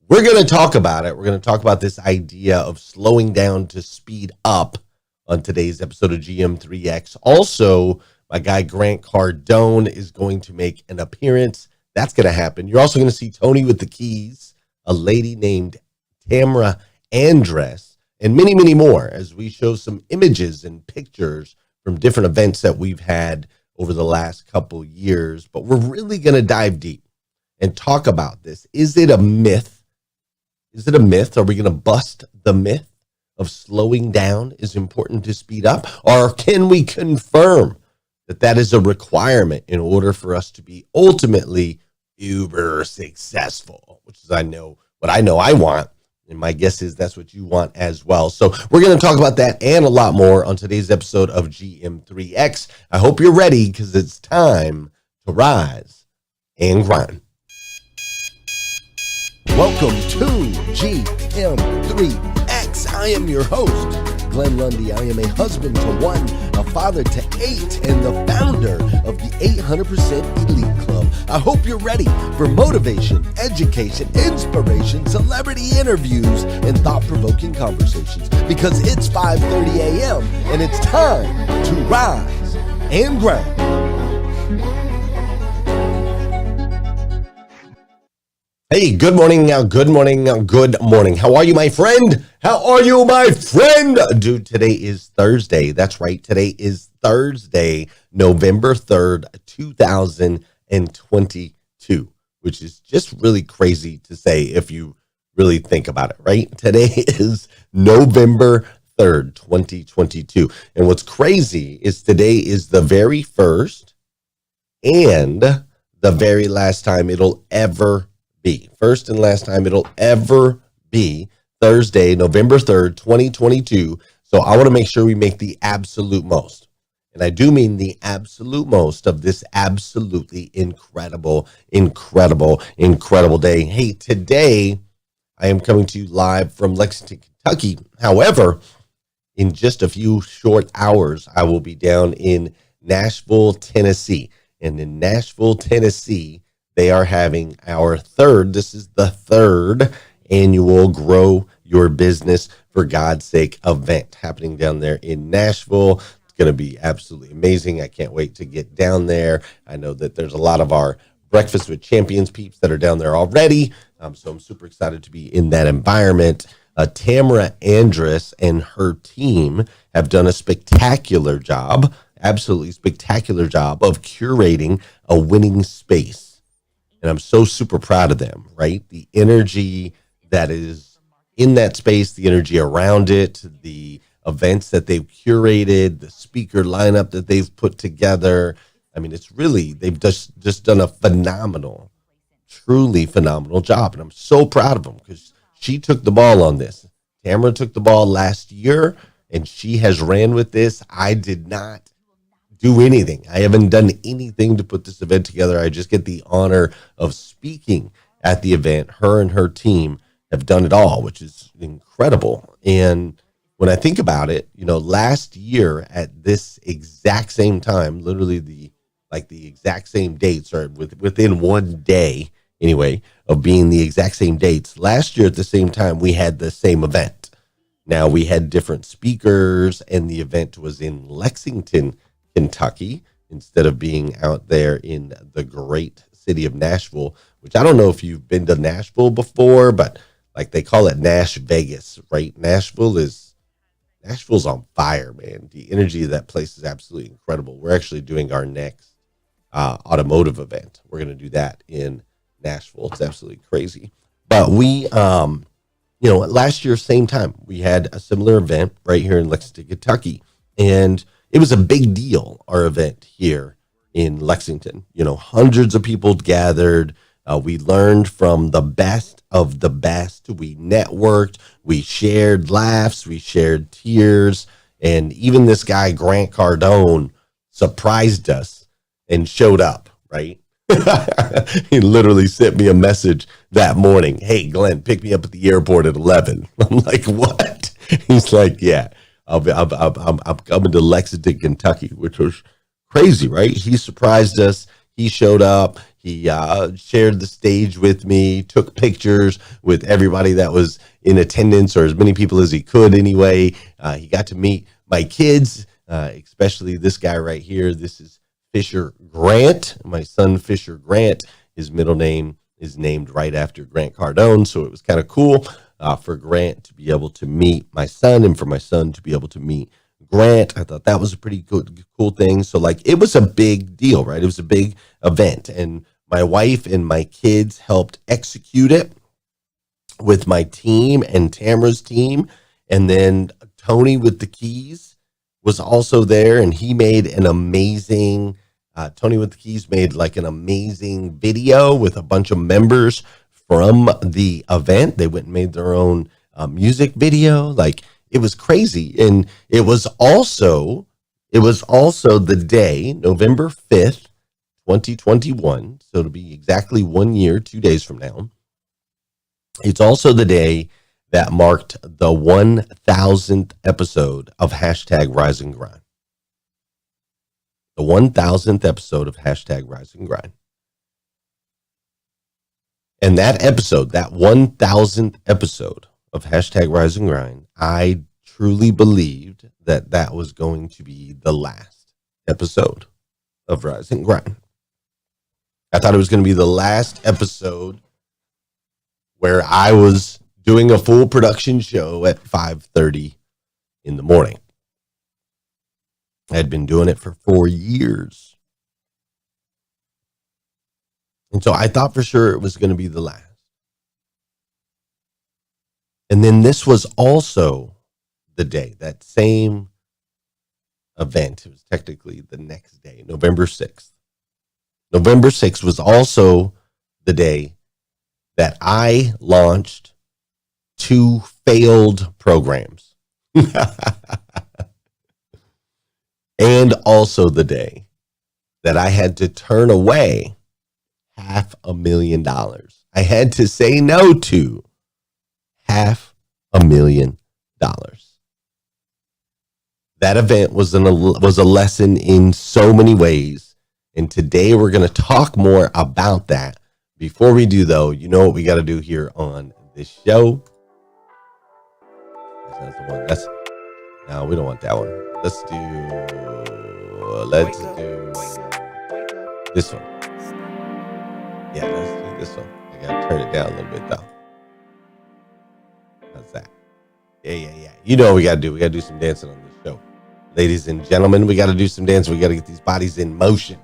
We're going to talk about it. We're going to talk about this idea of slowing down to speed up on today's episode of GM3X. Also, my guy Grant Cardone is going to make an appearance. That's going to happen. You're also going to see Tony with the keys, a lady named Tamara Andress, and many, many more as we show some images and pictures from different events that we've had over the last couple years. But we're really going to dive deep and talk about this. Is it a myth? Is it a myth? Are we going to bust the myth of slowing down is important to speed up? Or can we confirm that that is a requirement in order for us to be ultimately uber successful, which is what I know I want. And my guess is that's what you want as well. So we're going to talk about that and a lot more on today's episode of GM3X. I hope you're ready because it's time to rise and grind. Welcome to GM3X. I am your host, Glenn Lundy. I am a husband to one, a father to 8, and the founder of the 800% Elite Club. I hope you're ready for motivation, education, inspiration, celebrity interviews, and thought-provoking conversations because it's 5:30 a.m. and it's time to rise and grind. Hey, good morning. Good morning. How are you, my friend? Dude, today is Thursday. That's right. Today is Thursday, November 3rd, 2022, which is just really crazy to say if you really think about it, right? Today is November 3rd, 2022. And what's crazy is today is the very first and the very last time it'll ever be. First and last time it'll ever be Thursday, November 3rd, 2022. So I want to make sure we make the absolute most. And I do mean the absolute most of this absolutely incredible day. Hey, today I am coming to you live from Lexington, Kentucky. However, in just a few short hours, I will be down in Nashville, Tennessee. And in Nashville, Tennessee, they are having this is the third annual Grow Your Business for God's Sake event happening down there in Nashville. It's going to be absolutely amazing. I can't wait to get down there. I know that there's a lot of our Breakfast with Champions peeps that are down there already. So I'm super excited to be in that environment. Tamara Andress and her team have done a spectacular job, absolutely spectacular job of curating a winning space. And I'm so super proud of them, right? The energy that is in that space, the energy around it, the events that they've curated, the speaker lineup that they've put together. I mean, it's really, they've just done a truly phenomenal job. And I'm so proud of them because she took the ball on this. Tamara took the ball last year and she has ran with this. I did not do anything. I haven't done anything to put this event together. I just get the honor of speaking at the event. Her and her team have done it all, which is incredible. And when I think about it, last year at this exact same time, literally the exact same dates, or within one day anyway of being the exact same dates, last year at the same time, we had the same event. Now we had different speakers and the event was in Lexington, Kentucky, instead of being out there in the great city of Nashville, which I don't know if you've been to Nashville before, but like they call it Nash Vegas, right? Nashville's on fire, man. The energy of that place is absolutely incredible. We're actually doing our next automotive event. We're going to do that in Nashville. It's absolutely crazy. But we, last year, same time, we had a similar event right here in Lexington, Kentucky. And it was a big deal, our event here in Lexington. Hundreds of people gathered. We learned from the best of the best. We networked. We shared laughs. We shared tears. And even this guy, Grant Cardone, surprised us and showed up, right? He literally sent me a message that morning. Hey, Glenn, pick me up at the airport at 11. I'm like, what? He's like, yeah. I'm coming to Lexington, Kentucky, which was crazy, right? He surprised us. He showed up. He shared the stage with me, took pictures with everybody that was in attendance, or as many people as he could anyway. He got to meet my kids, especially this guy right here. This is Fisher Grant, my son Fisher Grant. His middle name is named right after Grant Cardone, so it was kind of cool for Grant to be able to meet my son and for my son to be able to meet Grant. I thought that was a pretty cool thing. So like, it was a big deal, right? It was a big event, and my wife and my kids helped execute it with my team and Tamara's team. And then Tony with the keys was also there, and he made an amazing, Tony with the keys made like an amazing video with a bunch of members from the event. They went and made their own music video. Like, it was crazy. And it was also the day, November 5th, 2021. So it'll be exactly 1 year, 2 days from now. It's also the day that marked the 1,000th episode of hashtag Rise and Grind. The 1,000th episode of hashtag Rise and Grind. And that episode, that 1,000th episode of hashtag Rise and Grind, I truly believed that that was going to be the last episode of Rise and Grind. I thought it was going to be the last episode where I was doing a full production show at 5:30 in the morning. I had been doing it for 4 years. And so I thought for sure it was going to be the last. And then this was also the day, that same event. It was technically the next day, November 6th. November 6th was also the day that I launched 2 failed programs. And also the day that I had to turn away $500,000. I had to say no to $500,000. That event was a lesson in so many ways. And today we're going to talk more about that. Before we do, though, you know what we got to do here on this show? That's the one. No, we don't want that one. Let's do this one. Yeah, let's do this one. I got to turn it down a little bit, though. How's that? Yeah. You know what we got to do. We got to do some dancing on this show. Ladies and gentlemen, we got to do some dancing. We got to get these bodies in motion.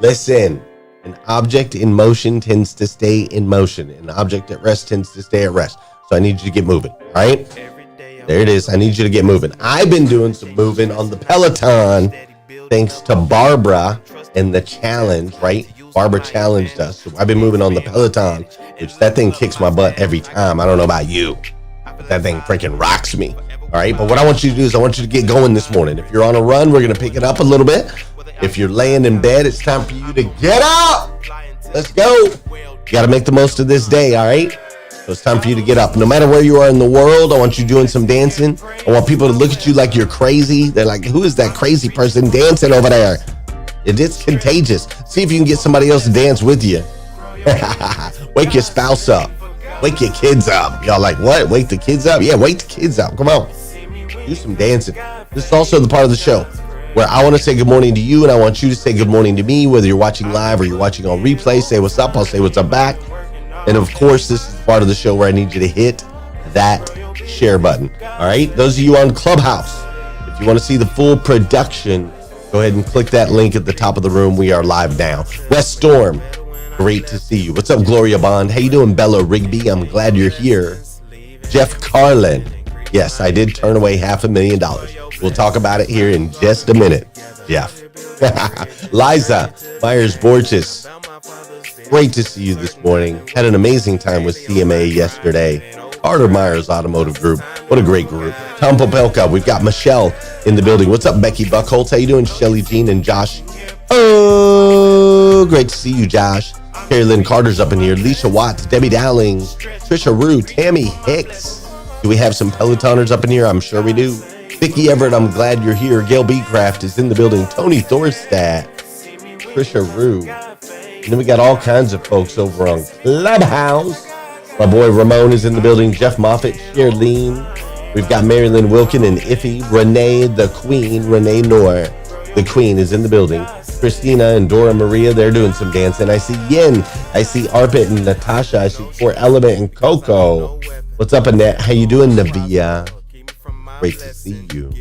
Listen, an object in motion tends to stay in motion. An object at rest tends to stay at rest. So I need you to get moving, all right? There it is. I need you to get moving. I've been doing some moving on the Peloton thanks to Barbara and the challenge, right? Barbara challenged us. So I've been moving on the Peloton, which that thing kicks my butt every time. I don't know about you, but that thing freaking rocks me. All right. But what I want you to do is I want you to get going this morning. If you're on a run, we're going to pick it up a little bit. If you're laying in bed, it's time for you to get up. Let's go. You got to make the most of this day. All right. So it's time for you to get up. No matter where you are in the world, I want you doing some dancing. I want people to look at you like you're crazy. They're like, who is that crazy person dancing over there? It's contagious. See if you can get somebody else to dance with you. Wake your spouse up. Wake your kids up. Y'all like, what? Wake the kids up? Yeah, wake the kids up. Come on. Do some dancing. This is also the part of the show where I want to say good morning to you, and I want you to say good morning to me, whether you're watching live or you're watching on replay. Say what's up. I'll say what's up back. And of course, this is part of the show where I need you to hit that share button. All right. Those of you on Clubhouse, if you want to see the full production, go ahead and click that link at the top of the room. We are live now. West Storm, great to see you. What's up, Gloria Bond? How you doing, Bella Rigby? I'm glad you're here. Jeff Carlin. Yes, I did turn away $500,000. We'll talk about it here in just a minute, Jeff. Liza Myers-Borges. Great to see you this morning. Had an amazing time with CMA yesterday. Carter Myers Automotive Group. What a great group. Tom Popelka. We've got Michelle in the building. What's up, Becky Buckholz? How you doing? Shelly Jean and Josh. Oh, great to see you, Josh. Carrie Lynn Carter's up in here. Leisha Watts, Debbie Dowling, Trisha Rue, Tammy Hicks. Do we have some Pelotoners up in here? I'm sure we do. Vicki Everett, I'm glad you're here. Gail Beecraft is in the building. Tony Thorstad, Trisha Rue. And then we got all kinds of folks over on Clubhouse. My boy Ramon is in the building. Jeff Moffitt, Shirlene. We've got Marilyn Wilkin and Iffy. Renee the Queen, Renee Noor, the Queen, is in the building. Christina and Dora Maria, they're doing some dancing. I see Yin. I see Arpit and Natasha. I see Core Element and Coco. What's up, Annette? How you doing, Navia? Great to see you.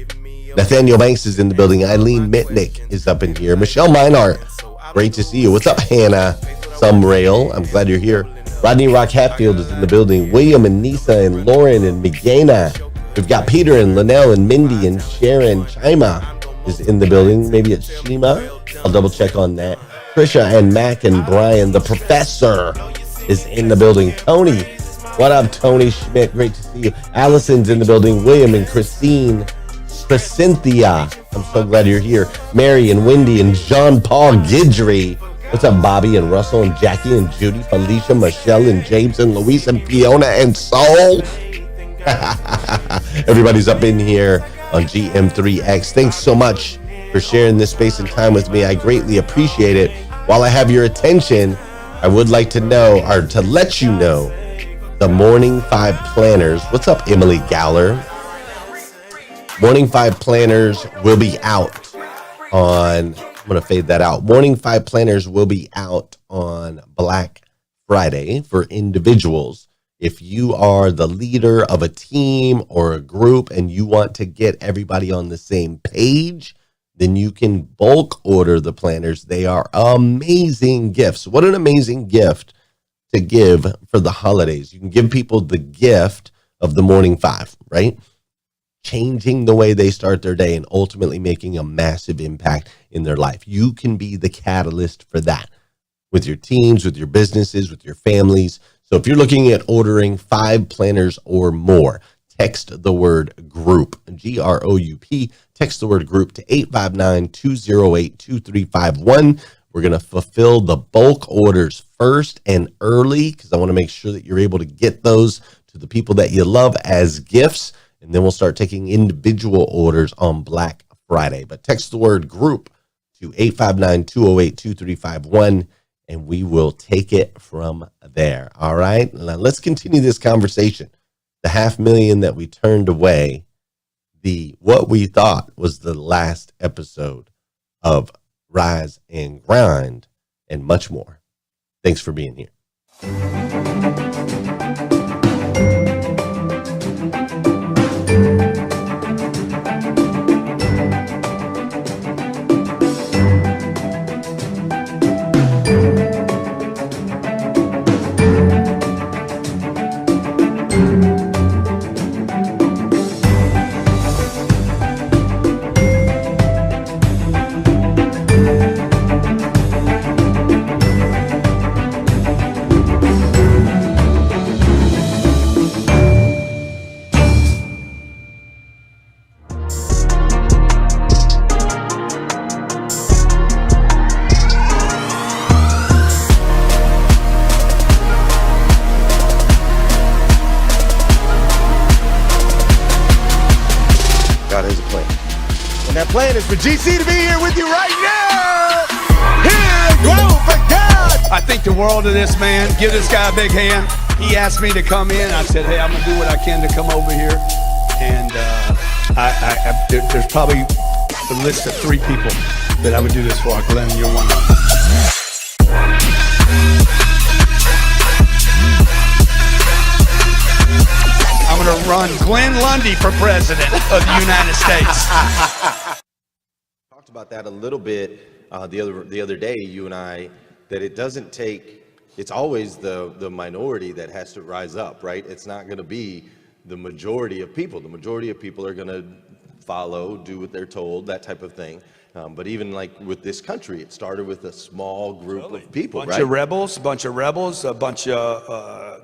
Nathaniel Banks is in the building. Eileen Mitnick is up in here. Michelle Meinhardt, great to see you. What's up, Hannah Sumrail? I'm glad you're here. Rodney Rock Hatfield is in the building. William and Nisa and Lauren and Migena. We've got Peter and Linnell and Mindy and Sharon. Chima is in the building. Maybe it's Shima. I'll double check on that. Trisha and Mac and Brian. The Professor is in the building. Tony, what up, Tony Schmidt? Great to see you. Allison's in the building. William and Christine. Cynthia, I'm so glad you're here. Mary and Wendy and Jean-Paul Guidry. What's up, Bobby and Russell and Jackie and Judy, Felicia, Michelle and James and Luis and Fiona and Soul. Everybody's up in here on GM3X. Thanks so much for sharing this space and time with me. I greatly appreciate it. While I have your attention, I would like to know, or to let you know, the Morning 5 Planners. What's up, Emily Gowler? Morning 5 Planners will be out on, I'm going to fade that out. Morning 5 Planners will be out on Black Friday for individuals. If you are the leader of a team or a group and you want to get everybody on the same page, then you can bulk order the planners. They are amazing gifts. What an amazing gift to give for the holidays. You can give people the gift of the Morning 5, right? Changing the way they start their day and ultimately making a massive impact in their life. You can be the catalyst for that with your teams, with your businesses, with your families. So if you're looking at ordering 5 planners or more, text the word group, GROUP, text the word group to 859-208-2351. We're going to fulfill the bulk orders first and early because I want to make sure that you're able to get those to the people that you love as gifts. And then we'll start taking individual orders on Black Friday. But text the word group to 859-208-2351, and we will take it from there. All right? Now let's continue this conversation. The $500,000 that we turned away, what we thought was the last episode of Rise and Grind, and much more. Thanks for being here. Plan is for GC to be here with you right now. Here, go for God. I think the world of this man. Give this guy a big hand. He asked me to come in. I said, hey, I'm going to do what I can to come over here. And there's probably a list of 3 people that I would do this for. Glenn, you're one of them. I'm going to run Glenn Lundy for president of the United States. Talked about that a little bit the other day, you and I, that it doesn't take, it's always the minority that has to rise up, right? It's not going to be the majority of people. The majority of people are going to follow, do what they're told, that type of thing. But even like with this country, it started with a small group of people, right? A bunch of rebels, a bunch of,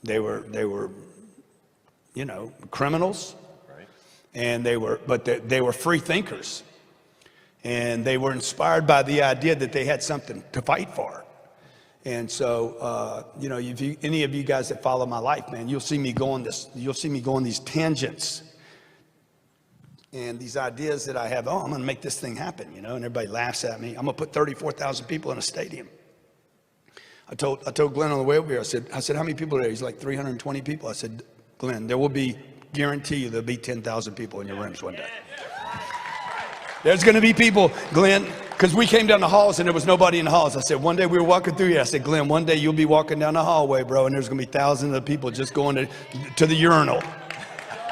they were, criminals. And they were free thinkers, and they were inspired by the idea that they had something to fight for. And so, if any of you guys that follow my life, man, you'll see me go on these tangents and these ideas that I have, I'm going to make this thing happen, and everybody laughs at me. I'm going to put 34,000 people in a stadium. I told Glenn on the way over here, I said, how many people are there? He's like 320 people. I said, Glenn, guarantee you there'll be 10,000 people in your rooms one day. There's going to be people, Glenn, because we came down the halls and there was nobody in the halls. I said, one day we were walking through here. I said, Glenn, one day you'll be walking down the hallway, bro, and there's going to be thousands of people just going to the urinal,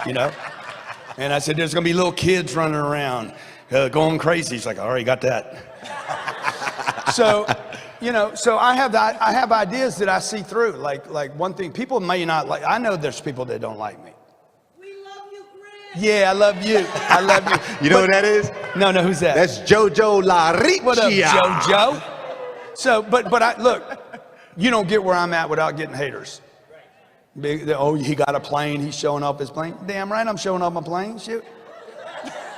And I said, there's going to be little kids running around going crazy. He's like, I already got that. So I have ideas that I see through. Like one thing, people may not like. I know there's people that don't like me. We love you, Chris. Yeah, I love you. I love you. You know who that is? No, who's that? That's JoJo La Riccia. What up, JoJo? So, but I look, you don't get where I'm at without getting haters. Oh, he got a plane. He's showing off his plane. Damn right, I'm showing off my plane. Shoot.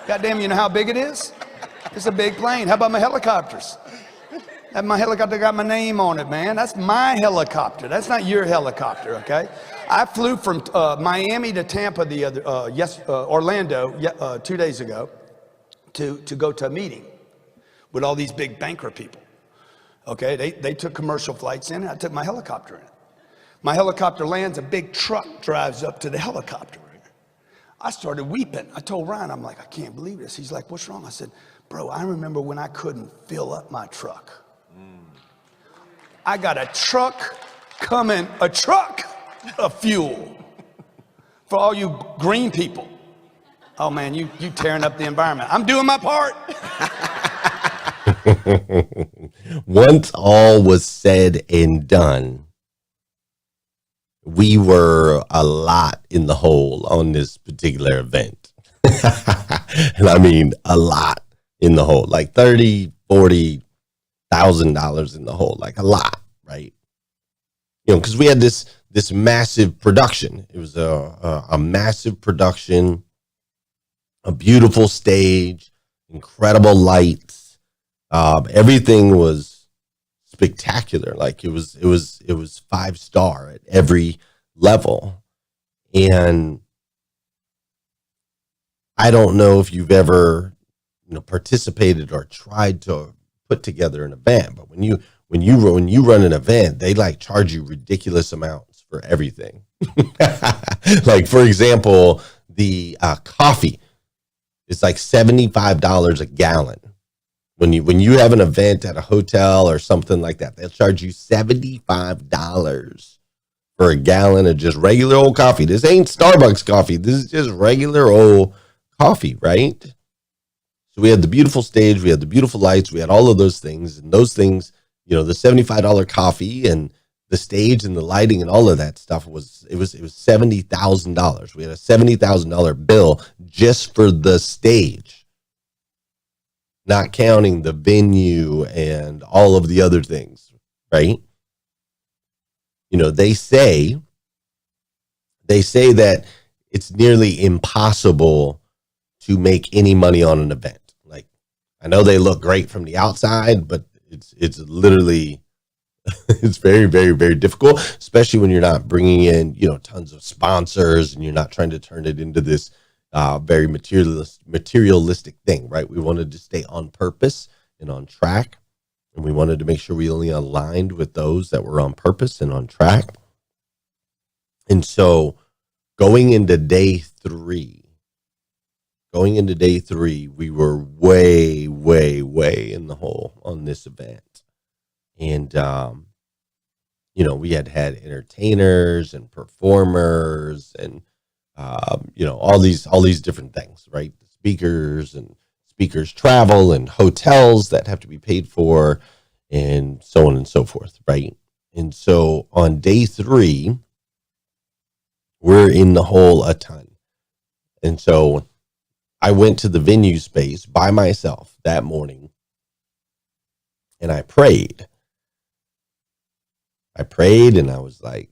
Goddamn, you know how big it is? It's a big plane. How about my helicopters? My helicopter got my name on it, man. That's my helicopter. That's not your helicopter, okay? I flew from Miami to Tampa Orlando 2 days ago to go to a meeting with all these big banker people. Okay, they took commercial flights in. I took my helicopter in. My helicopter lands, a big truck drives up to the helicopter. I started weeping. I told Ryan, I'm like, I can't believe this. He's like, what's wrong? I said, bro, I remember when I couldn't fill up my truck. I got a truck of fuel for all you green people. Oh man, you tearing up the environment. I'm doing my part. Once all was said and done, we were a lot in the hole on this particular event. And I mean a lot in the hole, like $30,000-$40,000 in the hole, like a lot, right? Because we had this massive production. It was a massive production, a beautiful stage, incredible lights. Everything was spectacular. Like it was 5-star at every level. And I don't know if you've ever participated or tried to put together an event, but when you run an event, they like charge you ridiculous amounts for everything. Like for example, the coffee is like $75 a gallon. When you have an event at a hotel or something like that, they'll charge you $75 for a gallon of just regular old coffee. This ain't Starbucks coffee. This is just regular old coffee, right? So we had the beautiful stage, we had the beautiful lights, we had all of those things, and those things, the $75 coffee and the stage and the lighting and all of that stuff was $70,000. We had a $70,000 bill just for the stage, not counting the venue and all of the other things, right? They say that it's nearly impossible to make any money on an event. Like, I know they look great from the outside, but it's literally, it's very, very, very difficult, especially when you're not bringing in, tons of sponsors and you're not trying to turn it into this very materialistic thing, right? We wanted to stay on purpose and on track, and we wanted to make sure we only aligned with those that were on purpose and on track. And so going into day three, we were way, way, way in the hole on this event. And, we had entertainers and performers and, all these different things, right? Speakers and speakers travel and hotels that have to be paid for and so on and so forth, right? And so on day 3, we're in the hole a ton. And so I went to the venue space by myself that morning and I prayed. And I was like,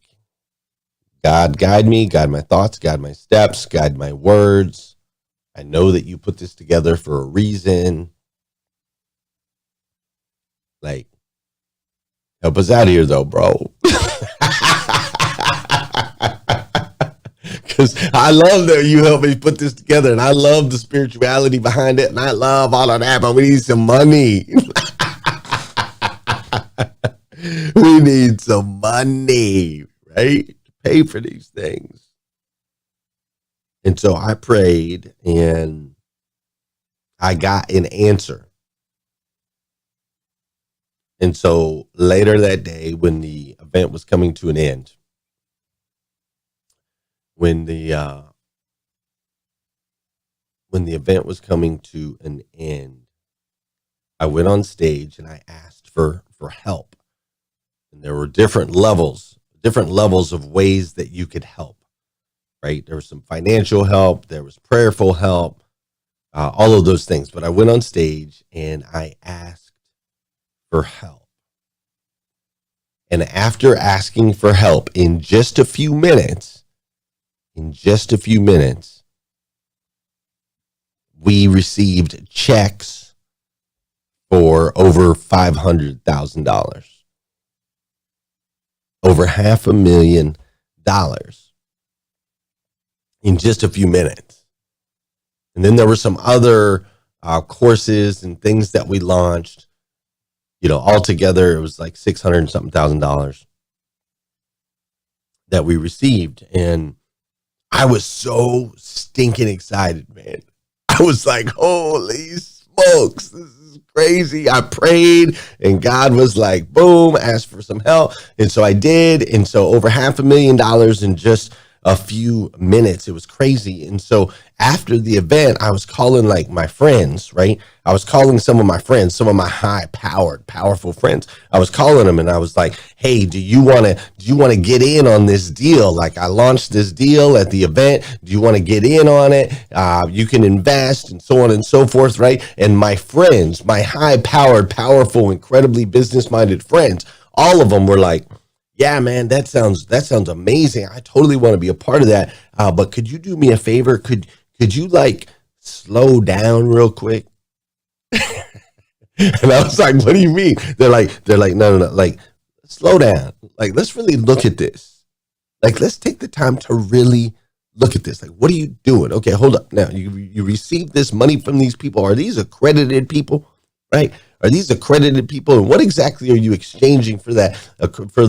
God, guide me, guide my thoughts, guide my steps, guide my words. I know that you put this together for a reason. Like, help us out here though, bro. because I love that you helped me put this together, and I love the spirituality behind it, and I love all of that, but we need some money. We need some money, right? To pay for these things. And so I prayed, and I got an answer. And so later that day, when the event was coming to an end, when the event was coming to an end, I went on stage and I asked for help. And there were different levels of ways that you could help, right? There was some financial help, there was prayerful help, all of those things. But I went on stage and I asked for help. And after asking for help, in just a few minutes, we received checks for over $500,000, over $500,000 in just a few minutes. And then there were some other courses and things that we launched. Altogether, it was like $600 and something thousand that we received. And I was so stinking excited, man. I was like, holy smokes, this is crazy. I prayed and God was like, boom, asked for some help. And so I did. And so over $500,000 in just a few minutes. It was crazy. And so after the event, I was calling like my friends, right? I was calling some of my friends, some of my high-powered, powerful friends. I was calling them and I was like, hey, do you want to get in on this deal? Like, I launched this deal at the event. Do you want to get in on it? You can invest and so on and so forth, right? And my friends, my high-powered, powerful, incredibly business-minded friends, all of them were like, yeah, man, that sounds amazing. I totally want to be a part of that. But could you do me a favor? Could you like slow down real quick? And I was like, what do you mean? They're like, no, like, slow down. Like, let's really look at this. Like, let's take the time to really look at this. Like, what are you doing? Okay, hold up. Now, you received this money from these people. Are these accredited people? Right? Are these accredited people? And what exactly are you exchanging for that, for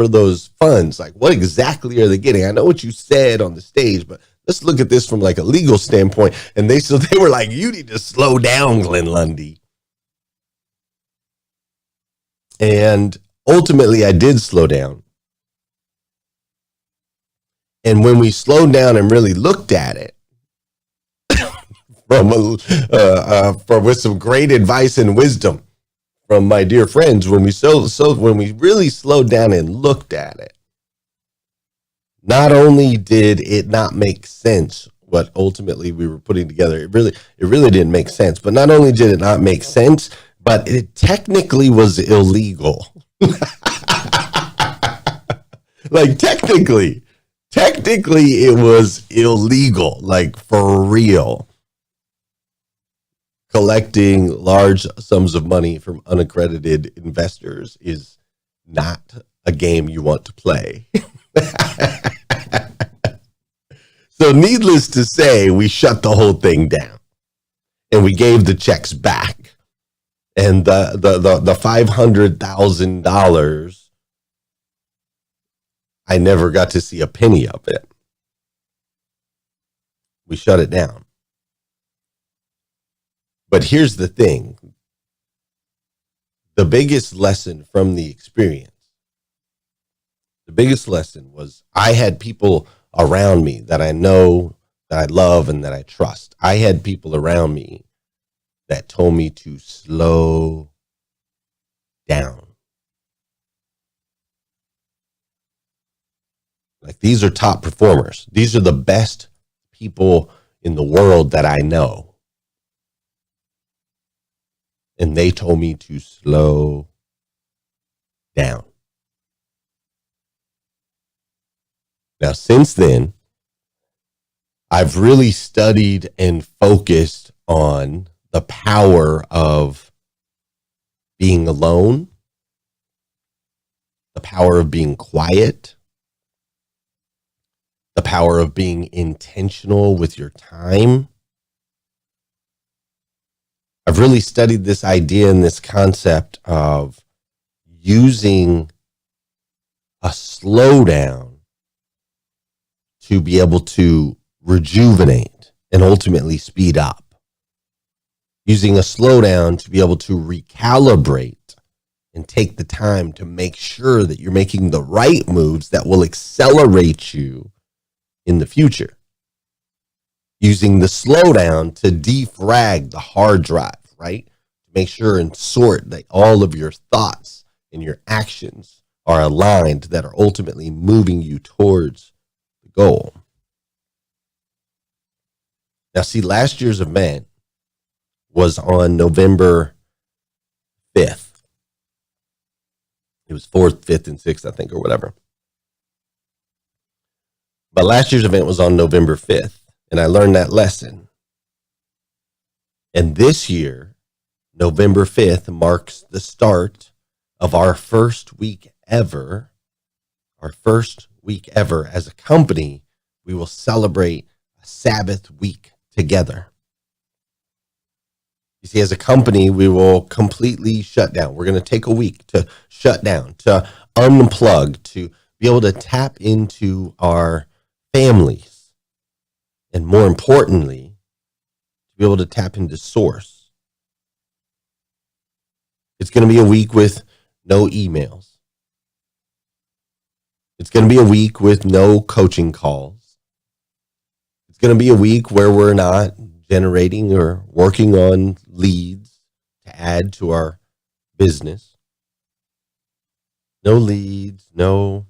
those funds? Like, what exactly are they getting? I know what you said on the stage, but let's look at this from like a legal standpoint. And they were like, you need to slow down, Glenn Lundy. And ultimately I did slow down. And when we slowed down and really looked at it, with some great advice and wisdom from my dear friends, when we really slowed down and looked at it, not only did it not make sense what ultimately we were putting together, it really didn't make sense. But not only did it not make sense, but it technically was illegal. Like technically it was illegal, like for real. Collecting large sums of money from unaccredited investors is not a game you want to play. So needless to say, we shut the whole thing down and we gave the checks back. And the $500,000, I never got to see a penny of it. We shut it down. But here's the thing. The biggest lesson from the experience, the biggest lesson was I had people around me that I know, that I love, and that I trust. I had people around me that told me to slow down. Like, these are top performers. These are the best people in the world that I know. And they told me to slow down. Now, since then, I've really studied and focused on the power of being alone, the power of being quiet, the power of being intentional with your time. I've really studied this idea and this concept of using a slowdown to be able to rejuvenate and ultimately speed up. Using a slowdown to be able to recalibrate and take the time to make sure that you're making the right moves that will accelerate you in the future. Using the slowdown to defrag the hard drive, right? To make sure and sort that all of your thoughts and your actions are aligned, that are ultimately moving you towards the goal. Now, see, last year's event was on November 5th. It was 4th, 5th, and 6th, I think, or whatever. But last year's event was on November 5th, and I learned that lesson. And this year, November 5th marks the start of our first week ever. Our first week ever as a company, we will celebrate a Sabbath week together. You see, as a company, we will completely shut down. We're going to take a week to shut down, to unplug, to be able to tap into our families. And more importantly, to be able to tap into source. It's going to be a week with no emails. It's going to be a week with no coaching calls. It's going to be a week where we're not generating or working on leads to add to our business. No leads, no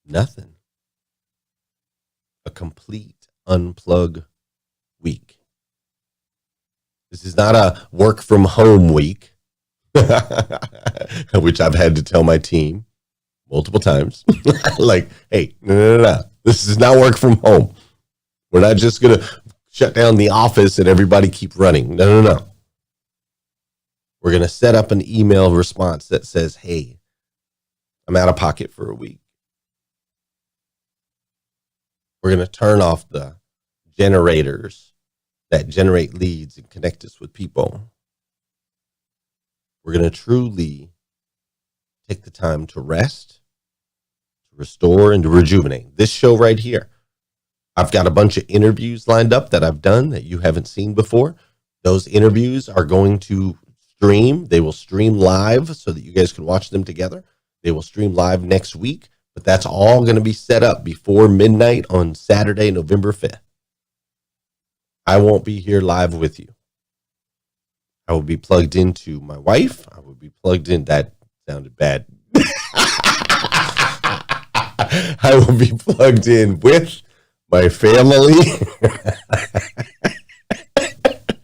nothing. A complete unplug week. This is not a work from home week, which I've had to tell my team multiple times. Like, hey, no. This is not work from home. We're not just going to shut down the office and everybody keep running. No. We're going to set up an email response that says, hey, I'm out of pocket for a week. We're going to turn off the generators that generate leads and connect us with people. We're going to truly take the time to rest, to restore, and to rejuvenate. This show right here, I've got a bunch of interviews lined up that I've done that you haven't seen before. Those interviews are going to stream. They will stream live so that you guys can watch them together. They will stream live next week, but that's all going to be set up before midnight on Saturday, November 5th. I won't be here live with you. I will be plugged into my wife. I will be plugged in. That sounded bad. I will be plugged in with my family.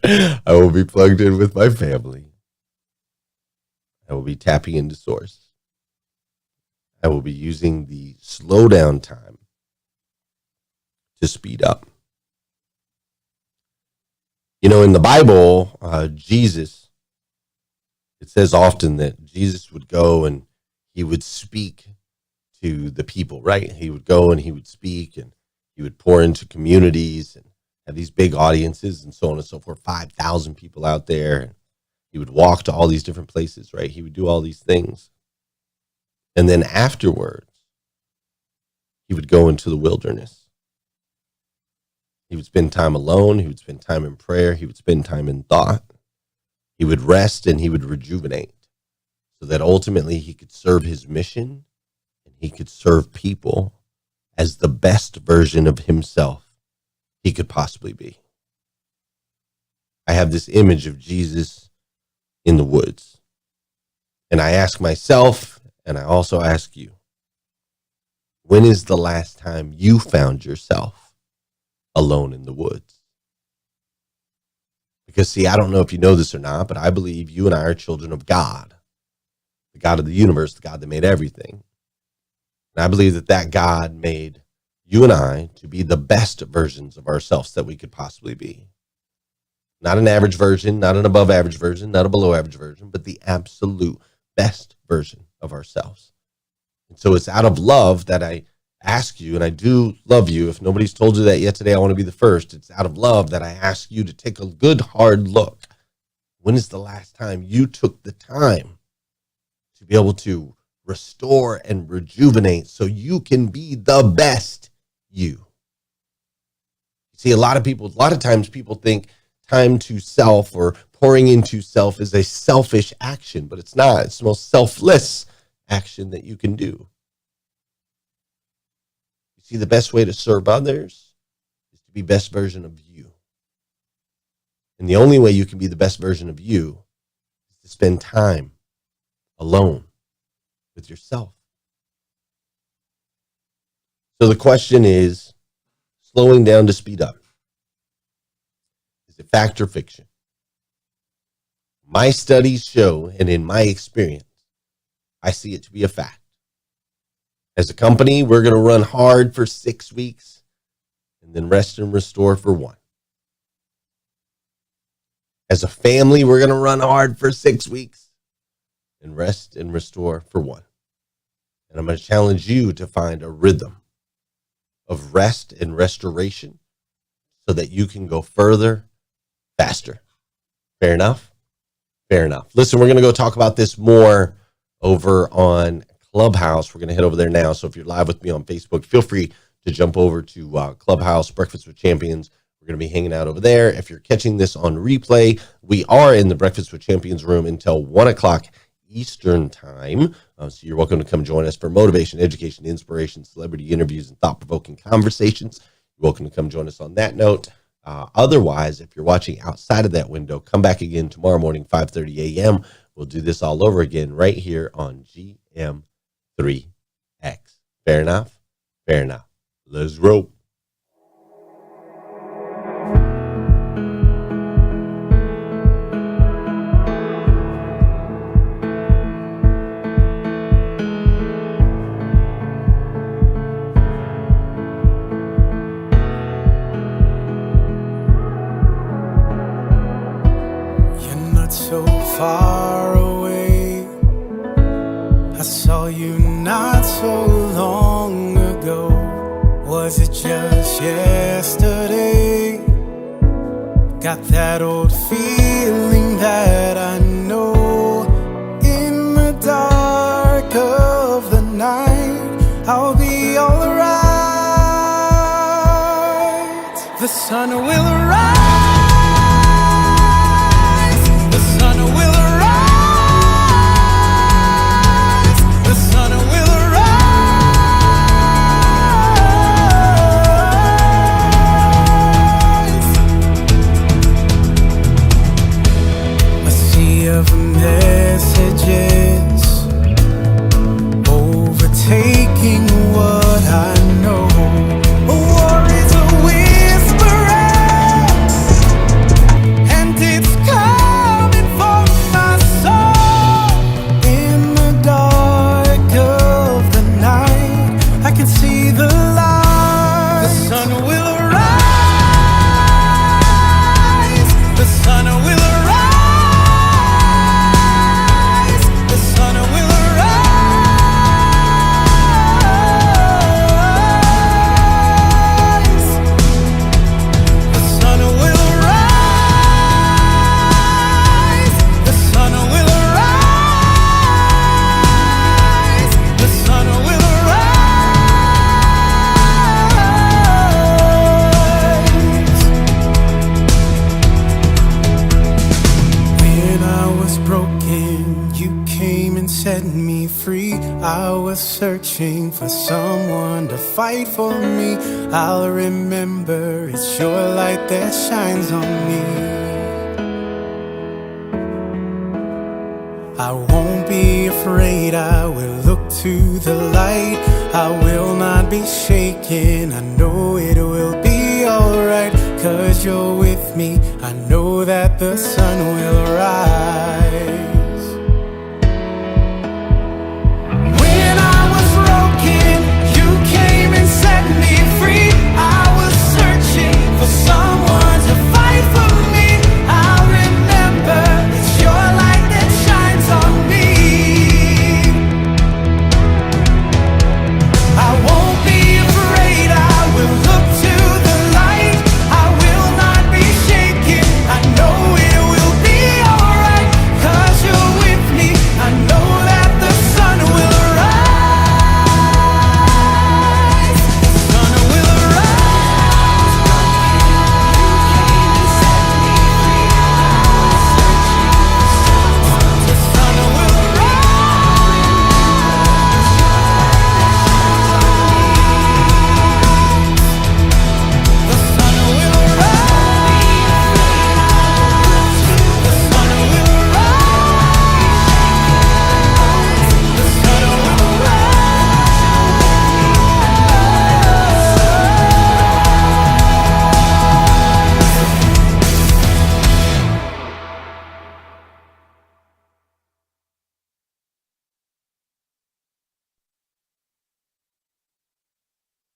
I will be plugged in with my family. I will be tapping into source. I will be using the slowdown time to speed up. You know, in the Bible, Jesus, it says often that Jesus would go and he would speak to the people, right? He would go and he would speak and he would pour into communities and have these big audiences and so on and so forth, 5,000 people out there. He would walk to all these different places, right? He would do all these things. And then afterwards, he would go into the wilderness. He would spend time alone. He would spend time in prayer. He would spend time in thought. He would rest and he would rejuvenate so that ultimately he could serve his mission and he could serve people as the best version of himself he could possibly be. I have this image of Jesus in the woods. And I ask myself, and I also ask you, when is the last time you found yourself alone in the woods? Because, see, I don't know if you know this or not, but I believe you and I are children of God, the God of the universe, the God that made everything. And I believe that God made you and I to be the best versions of ourselves that we could possibly be. Not an average version, not an above average version, not a below average version, but the absolute best version of ourselves. And so it's out of love that I ask you, and I do love you. If nobody's told you that yet today, I want to be the first. It's out of love that I ask you to take a good, hard look. When is the last time you took the time to be able to restore and rejuvenate so you can be the best you? See, a lot of times people think time to self or pouring into self is a selfish action, but it's not. It's the most selfless action that you can do. You see, the best way to serve others is to be best version of you. And the only way you can be the best version of you is to spend time alone with yourself. So the question is, slowing down to speed up. Is it fact or fiction? My studies show, and in my experience, I see it to be a fact. As a company, we're going to run hard for 6 weeks and then rest and restore for 1. As a family, we're going to run hard for 6 weeks and rest and restore for 1. And I'm going to challenge you to find a rhythm of rest and restoration so that you can go further, faster. Fair enough? Fair enough. Listen, we're going to go talk about this more over on Clubhouse. We're going to head over there now. So if you're live with me on Facebook, feel free to jump over to Clubhouse, Breakfast with Champions. We're going to be hanging out over there. If you're catching this on replay, we are in the Breakfast with Champions room until 1 o'clock Eastern time. So you're welcome to come join us for motivation, education, inspiration, celebrity interviews, and thought-provoking conversations. You're welcome to come join us on that note. Otherwise, if you're watching outside of that window, come back again tomorrow morning, 5:30 a.m. We'll do this all over again right here on GM3X. Fair enough? Fair enough. Let's roll. So far away, I saw you not so long ago. Was it just yesterday? Got that old feeling that I know. In the dark of the night, I'll be alright. The sun will arise. Of messages overtaking what I know. A war is a whisperer, and it's coming for my soul. In the dark of the night, I can see the light. The sun will arise. The sun will arise. Set me free. I was searching for someone to fight for me. I'll remember it's your light that shines on me. I won't be afraid, I will look to the light. I will not be shaken, I know it will be alright. 'Cause you're with me, I know that the sun will rise.